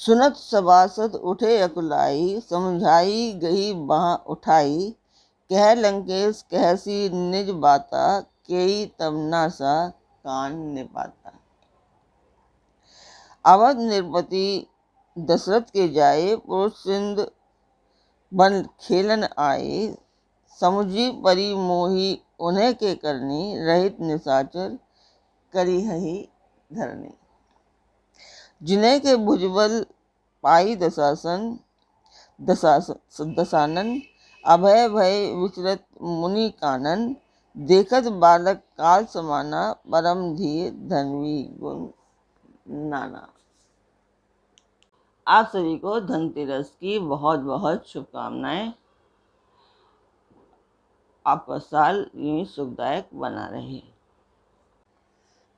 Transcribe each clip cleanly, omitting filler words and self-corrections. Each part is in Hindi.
सुनत सभासद उठे अकुलाई, समझाई गई बाह उठाई। कह लंकेश कहसी निज बाता, केई तब ना सा कान निपाता। अवध नृपति दशरथ के जाए, पुरुष सिंध बन खेलन आए। समुझी परी मोही उन्हें के करनी, रहित निशाचर करी हही धरनी। जिन्हें के भुजबल पाई दसानन, अभय भय विचरत मुनि कानन। देखत बालक काल समाना, परम धीर धनवी गुण नाना। आप सभी को धनतेरस की बहुत बहुत शुभकामनाएं। आपका साल यूं सुखदायक बना रहे।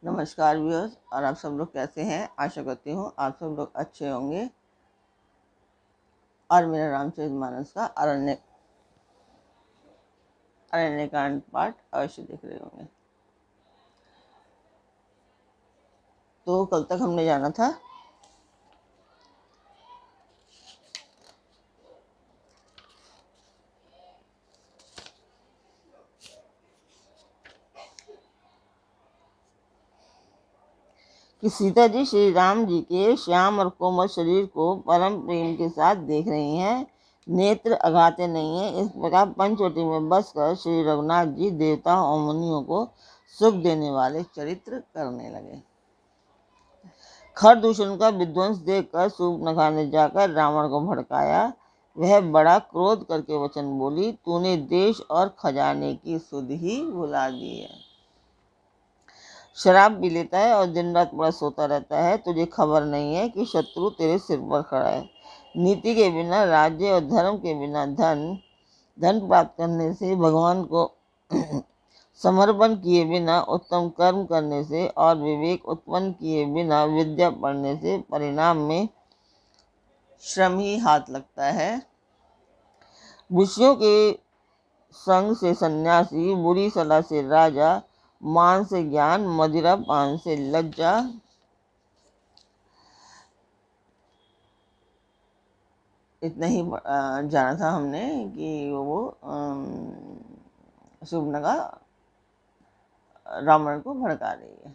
नमस्कार व्यूअर्स, और आप सब लोग कैसे हैं? आशा करती हूँ आप सब लोग अच्छे होंगे और मेरा रामचरितमानस का अरण्यकांड पाठ अवश्य देख रहे होंगे। तो कल तक हमने जाना था कि सीता जी श्री राम जी के श्याम और कोमल शरीर को परम प्रेम के साथ देख रही हैं। नेत्र अगाते नहीं हैं। इस प्रकार पंचवटी में बसकर श्री रघुनाथ जी देवताओं और मुनियों को सुख देने वाले चरित्र करने लगे। खरदूषण का विध्वंस देखकर शूर्पणखा ने जाकर रावण को भड़काया। वह बड़ा क्रोध करके वचन बोली, तूने देश और खजाने की सुध ही भुला दी है। शराब पी लेता है और दिन रात बड़ा सोता रहता है। तुझे खबर नहीं है कि शत्रु तेरे सिर पर खड़ा है। नीति के बिना राज्य और धर्म के बिना धन प्राप्त करने से, भगवान को समर्पण किए बिना उत्तम कर्म करने से और विवेक उत्पन्न किए बिना विद्या पढ़ने से परिणाम में श्रम ही हाथ लगता है। विषयों के संग से सन्यासी, बुरी सलाह से राजा, मान से ज्ञान, मदिरा पान से लज्जा। इतना ही जाना था हमने कि वो शूर्पणखा रावण को भड़का रही है।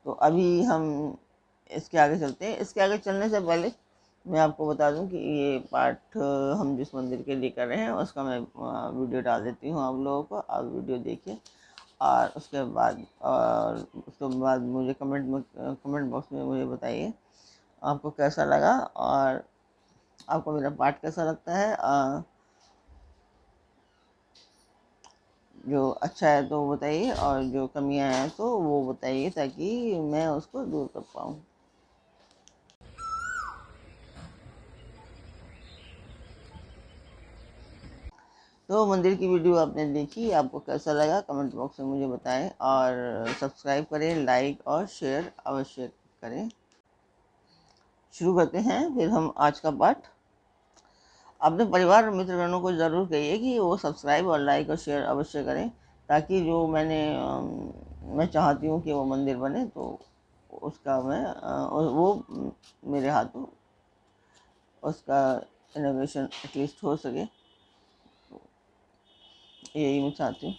तो अभी हम इसके आगे चलते हैं। इसके आगे चलने से पहले मैं आपको बता दूं कि ये पाठ हम जिस मंदिर के लिए कर रहे हैं उसका मैं वीडियो डाल देती हूँ आप लोगों को। आप वीडियो देखिए और उसके बाद मुझे कमेंट बॉक्स में मुझे बताइए आपको कैसा लगा और आपको मेरा पाठ कैसा लगता है। जो अच्छा है तो बताइए और जो कमियां हैं तो वो बताइए ताकि मैं उसको दूर कर पाऊँ। तो मंदिर की वीडियो आपने देखी, आपको कैसा लगा कमेंट बॉक्स में मुझे बताएं और सब्सक्राइब करें, लाइक और शेयर अवश्य करें। शुरू करते हैं फिर हम आज का पाठ। अपने परिवार और मित्रगणों को ज़रूर कहिए कि वो सब्सक्राइब और लाइक और शेयर अवश्य करें ताकि जो मैं चाहती हूँ कि वो मंदिर बने तो उसका वो मेरे हाथों उसका इनोवेशन एटलीस्ट हो सके। यही मैं चाहती हूँ।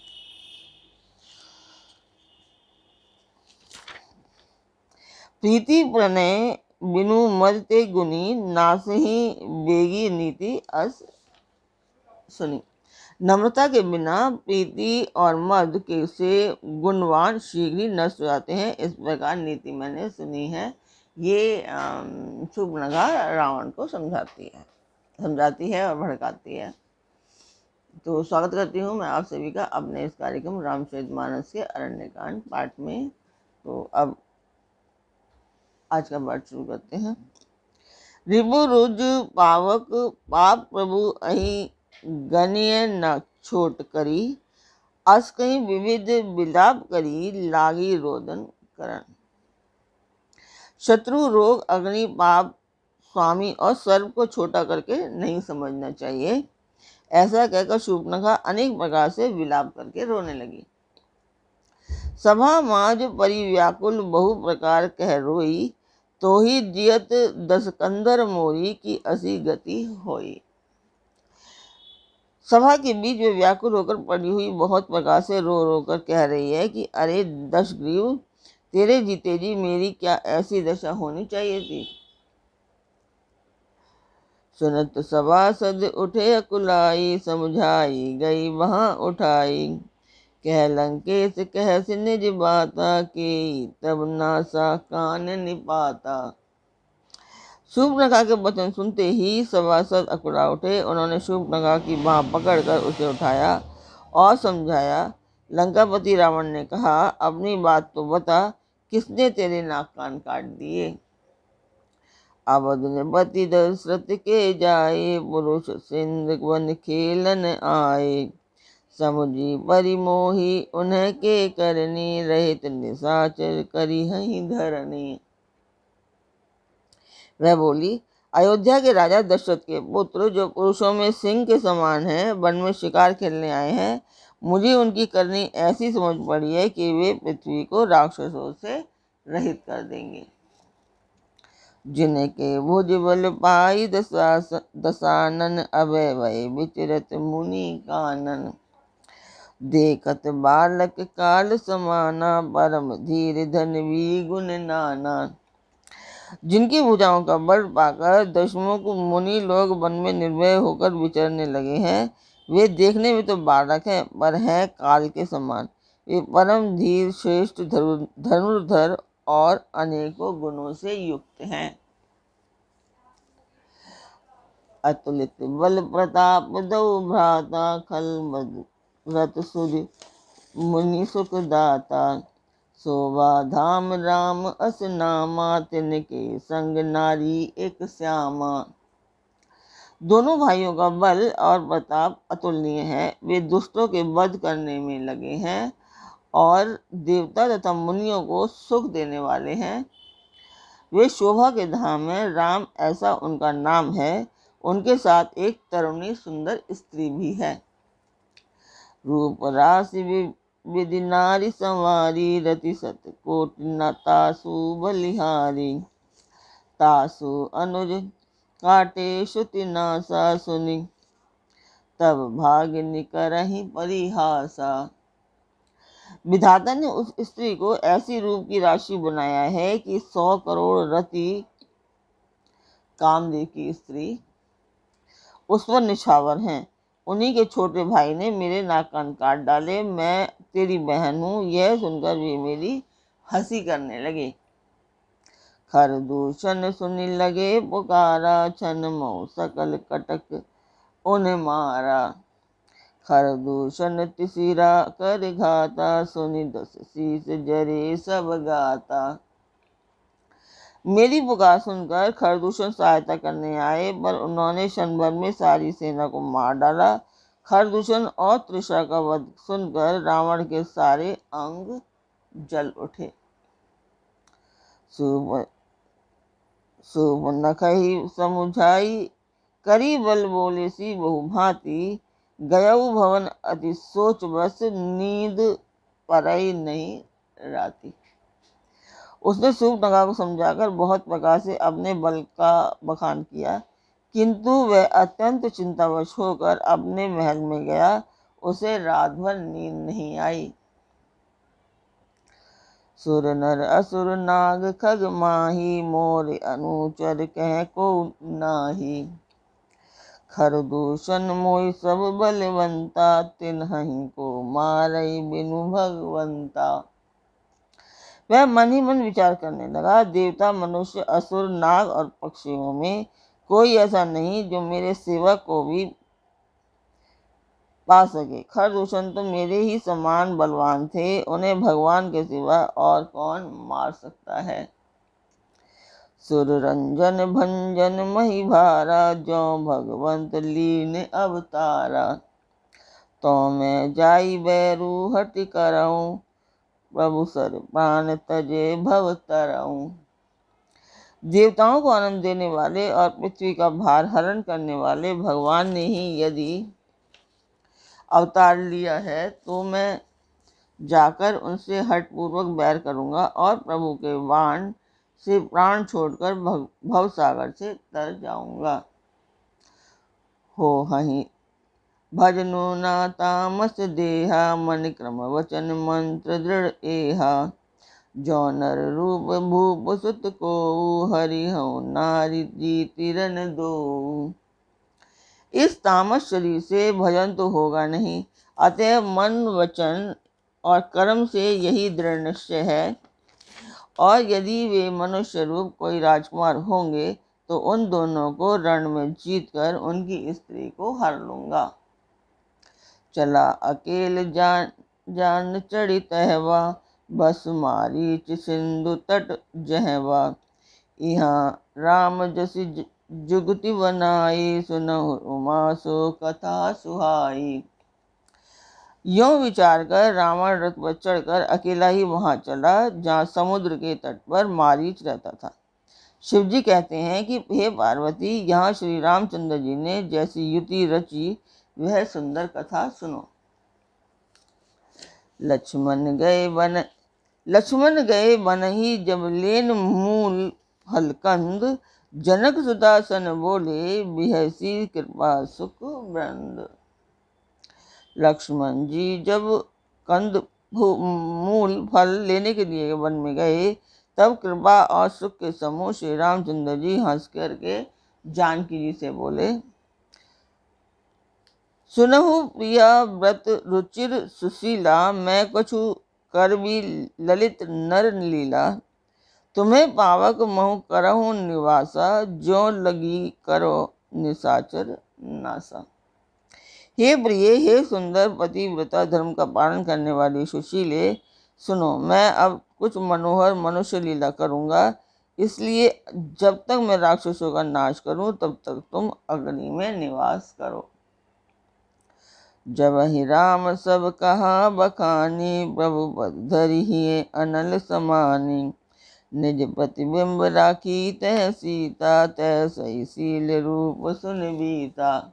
प्रीति प्रणय बिनु मद ते गुनी, नासहि बेगी नीति अस सुनी। नम्रता के बिना प्रीति और मद के से गुणवान शीघ्र ही नष्ट हो जाते हैं। इस प्रकार नीति मैंने सुनी है। ये शूर्पणखा रावण को समझाती है और भड़काती है। तो स्वागत करती हूँ मैं आप सभी का अपने इस कार्यक्रम रामचरितमानस के अरण्यकांड पाठ में। तो अब आज का पाठ शुरू करते हैं। रिपु रुज पावक पाप प्रभु अहि, गणिय न छोट करी। अस कहीं विविध विलाप करी, लागी रोदन करण। शत्रु, रोग, अग्नि, पाप, स्वामी और सर्व को छोटा करके नहीं समझना चाहिए। ऐसा कहकर शूर्पणखा अनेक प्रकार से विलाप करके रोने लगी। सभा माज परिव्याकुल बहु प्रकार कह रोई, तो ही जियत दसकंदर मोरी की असी गति होई। सभा के बीच में व्याकुल होकर पड़ी हुई बहुत प्रकार से रो रो कर कह रही है कि अरे दशग्रीव, तेरे जीते जी मेरी क्या ऐसी दशा होनी चाहिए थी। सुनत सभासद उठे अकुलाई, समझाई गई वहां उठाई। कह लंकेश कह निज बाता की, तब नासा कान निपाता। शूर्पणखा के वचन सुनते ही सभासद अकुला उठे। उन्होंने शूर्पणखा की बाँह पकड़कर उसे उठाया और समझाया। लंकापति रावण ने कहा, अपनी बात तो बता, किसने तेरे नाक कान काट दिए। अवध पति दशरथ के जाए, पुरुष सिंध वन खेलन आए। समुझी परिमोही उन्हें के करनी, रहित निशाचर करी हहीं धरनी। वह बोली, अयोध्या के राजा दशरथ के पुत्र जो पुरुषों में सिंह के समान हैं, वन में शिकार खेलने आए हैं, मुझे उनकी करनी ऐसी समझ पड़ी है कि वे पृथ्वी को राक्षसों से रहित कर देंगे। जिनके भुज बल पाई दसानन, अभय भय विचरत मुनि कानन। देखत बालक काल समाना, परम धीर धन भी गुण नाना। जिनकी भुजाओं का बल पाकर दशमुख मुनि लोग वन में निर्भय होकर विचरने लगे हैं, वे देखने में तो बालक हैं, पर हैं काल के समान। वे परम धीर, श्रेष्ठ धनुर्धर और अनेकों गुणों से युक्त हैं। अतुलित बल प्रताप दो भ्राता, खल रत सुज मुनि सुख दाता। शोभा धाम राम अस नामा, तिनके संग नारी एक श्यामा। दोनों भाइयों का बल और प्रताप अतुलनीय है। वे दुष्टों के वध करने में लगे हैं और देवता तथा मुनियों को सुख देने वाले हैं। वे शोभा के धाम हैं, राम ऐसा उनका नाम है। उनके साथ एक तरुणी सुंदर स्त्री भी है। रूप राशि विधि नारी संवारी, रति सत कोटि न तासु बलिहारी। तासु अनुज काटे श्रुति नासा, सुनी तब भागिनी करहि परिहासा। विधाता ने उस स्त्री को ऐसी रूप की राशि बनाया है कि 100 करोड़ रति कामदेव की स्त्री उस पर निछावर हैं। उन्हीं के छोटे भाई ने मेरे नाक कान काट डाले। मैं तेरी बहन हूँ, यह सुनकर वे मेरी हंसी करने लगे। खरदूषण सुनी लगे पुकारा, छन मऊ सकल कटक उन्हें मारा। खरदूषण तिसिरा कर घाता, सुनी 10 शीस जरे सब गाता। मेरी पुकार सुनकर खरदूषण सहायता करने आए, पर उन्होंने क्षण भर में सारी सेना को मार डाला। खरदूषण और तृषा का वध सुनकर रावण के सारे अंग जल उठे। शूर्पणखा समुझाई, करी बल बोले सी बहुभांति। गयऊ भवन अति सोच बस, नींद परई नहीं राती। उसने शूर्पणखा को समझाकर बहुत प्रकार से अपने बल का बखान किया, किंतु वह अत्यंत चिंतावश होकर अपने महल में गया। उसे रात भर नींद नहीं आई। सुर नर असुर नाग खग माही, मोर अनुचर कह को नाही। खरदूषण मोहि सब बलवंता, तिन्हि को मारई बिनु भगवंता। वह मन ही मन विचार करने लगा, देवता, मनुष्य, असुर, नाग और पक्षियों में कोई ऐसा नहीं जो मेरे सेवक को भी पा सके। खरदूषण तो मेरे ही समान बलवान थे, उन्हें भगवान के सिवा और कौन मार सकता है। सुर रंजन भंजन मही भारा, जो भगवंत लीन अवतारा। तो मैं जाई बैरू हट करऊं, प्रभु सर प्राण तजे भव तरऊं। देवताओं को आनंद देने वाले और पृथ्वी का भार हरण करने वाले भगवान ने ही यदि अवतार लिया है, तो मैं जाकर उनसे हठपूर्वक बैर करूंगा और प्रभु के बाण से प्राण छोड़कर भव सागर से तर जाऊंगा। हो हही भजनु ना तामस देहा, मन क्रम वचन मंत्र दृढ़ एहा। जो नर रूप भूप सुत को, हरि हो नारी जीति रन दो। इस तामस शरीर से भजन तो होगा नहीं, अतः मन वचन और कर्म से यही दृढ़ निश्चय है। और यदि वे मनुष्य रूप कोई राजकुमार होंगे तो उन दोनों को रण में जीतकर उनकी स्त्री को हर लूंगा। चला अकेल जान चढ़ी तहवा, बस मारीच सिंधु तट जहवा। यहाँ राम जसि जुगति बनाई, सुनहु उमा सो कथा सुहाई। यों विचार कर रावण रथ पर चढ़कर अकेला ही वहां चला जहाँ समुद्र के तट पर मारीच रहता था। शिवजी कहते हैं कि हे पार्वती, यहाँ श्री रामचंद्र जी ने जैसी युति रची वह सुंदर कथा सुनो। लक्ष्मण गए बनहि जब लेन मूल फलकंद, जनक सुदासन बोले बिहसी कृपा सुख वृंद। लक्ष्मण जी जब कंद मूल फल लेने के लिए वन में गए, तब कृपा और सुख के समूह श्री रामचंद्र जी हंस करके जानकी जी से बोले, सुनहु प्रिया व्रत रुचिर सुशीला, मैं कछु कर भी ललित नर लीला। तुम्हें पावक महु करहु निवासा, जो लगी करो निशाचर नासा। हे प्रिय, हे सुंदर पतिव्रता धर्म का पालन करने वाली सुशीले, सुनो, मैं अब कुछ मनोहर मनुष्य लीला करूंगा, इसलिए जब तक मैं राक्षसों का नाश करूं तब तक तुम अग्नि में निवास करो। जब ही राम सब कहा बखानी, प्रभु पद धरिहिए अनल समानी। निज प्रतिबिंब राखी तह सीता, तह सही शील रूप सुन बीता।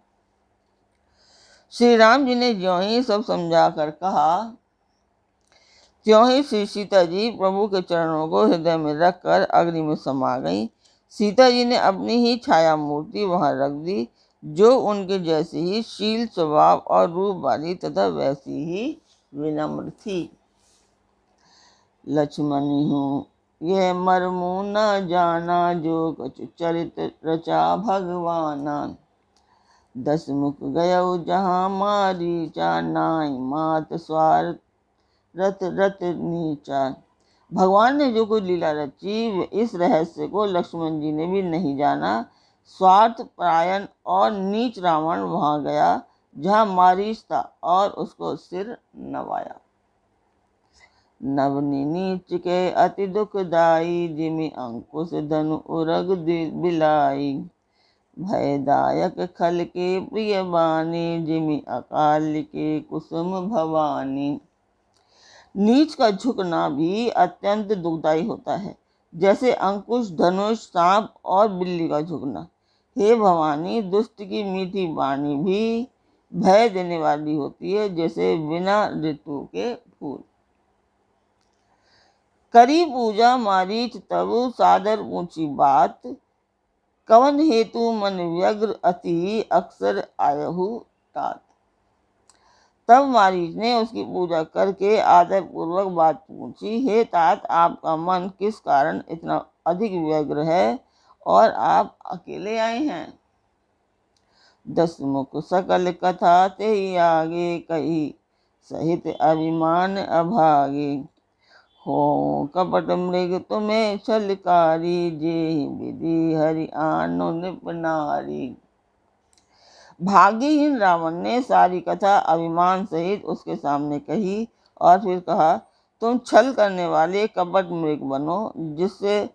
श्री राम जी ने ज्यों ही सब समझा कर कहा, त्यों ही श्री सीता जी प्रभु के चरणों को हृदय में रखकर अग्नि में समा गई। सीता जी ने अपनी ही छाया मूर्ति वहां रख दी, जो उनके जैसे ही शील स्वभाव और रूप वाली तथा वैसी ही विनम्र थी। लक्ष्मणी हूँ यह मर्मु न जाना, जो कछु चरित रचा भगवाना। 10 मुख गयौ जहाँ मारीचा, नाई मात स्वार्थ रत रत नीचा। भगवान ने जो कुछ लीला रची इस रहस्य को लक्ष्मण जी ने भी नहीं जाना। स्वार्थ परायण और नीच रावण वहां गया जहाँ मारीच था और उसको सिर नवाया। नवनी नीच के अति दुखदाई, जिमि अंकुश धनु उरग बिलाई। भयदायक खल के प्रिय बानी, जिमि अकाल के कुसुम भवानी। नीच का झुकना भी अत्यंत दुखदायी होता है, जैसे अंकुश धनुष सांप और बिल्ली का झुकना। हे भवानी, दुष्ट की मीठी वाणी भी भय देने वाली होती है, जैसे बिना ऋतु के फूल। करी पूजा मारीच तब सादर पूछी बात, कवन हेतु मन व्यग्र अति अक्सर आयहु तात। तब मारीच ने उसकी पूजा करके आदर पूर्वक बात पूछी, हे तात, आपका मन किस कारण इतना अधिक व्यग्र है और आप अकेले आए हैं। 10 मुख सकल कथा तेहि आगे, कही सहित अभिमान अभागे। हो कपट मृग तुम्हें छलकारी, जेहि विधि हरि आनो निप नारी। भाग्यहीन रावण ने सारी कथा अभिमान सहित उसके सामने कही और फिर कहा, तुम छल करने वाले कपट मृग बनो, जिससे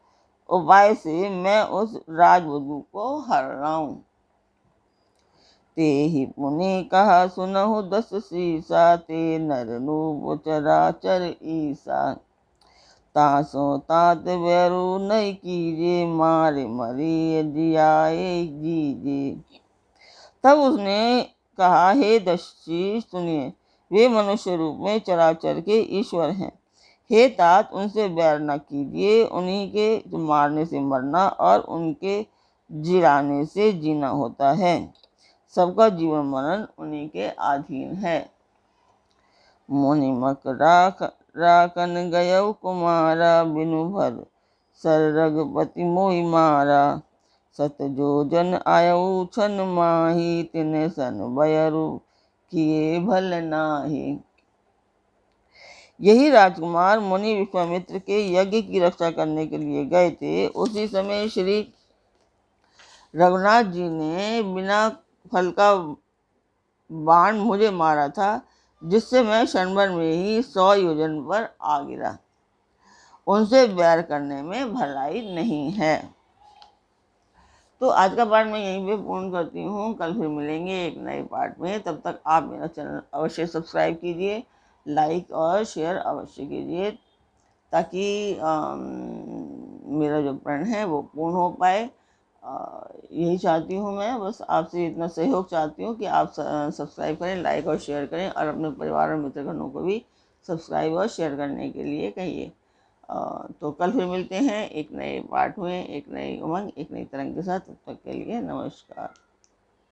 उपाय से मैं उस राजवधू को हर लाऊं। ते ही पुनि कहा सुनहु 10 शीसा, ते नर रूप चराचर ईसा। तासो तात बैरु नहीं कीजे, मारे मरी जियाए जीजे। तब उसने कहा, हे दस्यु सुनिए, वे मनुष्य रूप में चराचर के ईश्वर हैं। हे तात, उनसे बैर न कीजिए, उन्हीं के मारने से मरना और उनके जिलाने से जीना होता है। सबका जीवन मरण उन्हीं के अधीन है। मुनि मक राखन गयौ कुमारा, बिनु भर सर रघुपति मोहि मारा। सत जो जन आयु छन माही, तिन सन बयरु किए भल नाही। यही राजकुमार मुनि विश्वामित्र के यज्ञ की रक्षा करने के लिए गए थे। उसी समय श्री रघुनाथ जी ने बिना फल का बाण मुझे मारा था, जिससे मैं क्षण भर में ही 100 योजन पर आ गिरा। उनसे बैर करने में भलाई नहीं है। तो आज का पाठ मैं यहीं पे पूर्ण करती हूँ। कल फिर मिलेंगे एक नए पाठ में। तब तक आप मेरा चैनल अवश्य सब्सक्राइब कीजिए, लाइक और शेयर अवश्य कीजिए, ताकि मेरा जो प्रण है वो पूर्ण हो पाए। यही चाहती हूँ मैं, बस आपसे इतना सहयोग चाहती हूँ कि आप सब्सक्राइब करें, लाइक और शेयर करें, और अपने परिवार और मित्रगणों को भी सब्सक्राइब और शेयर करने के लिए कहिए। तो कल फिर मिलते हैं एक नए पाठ में, एक नई उमंग, एक नई तरंग के साथ। तब तक के लिए नमस्कार।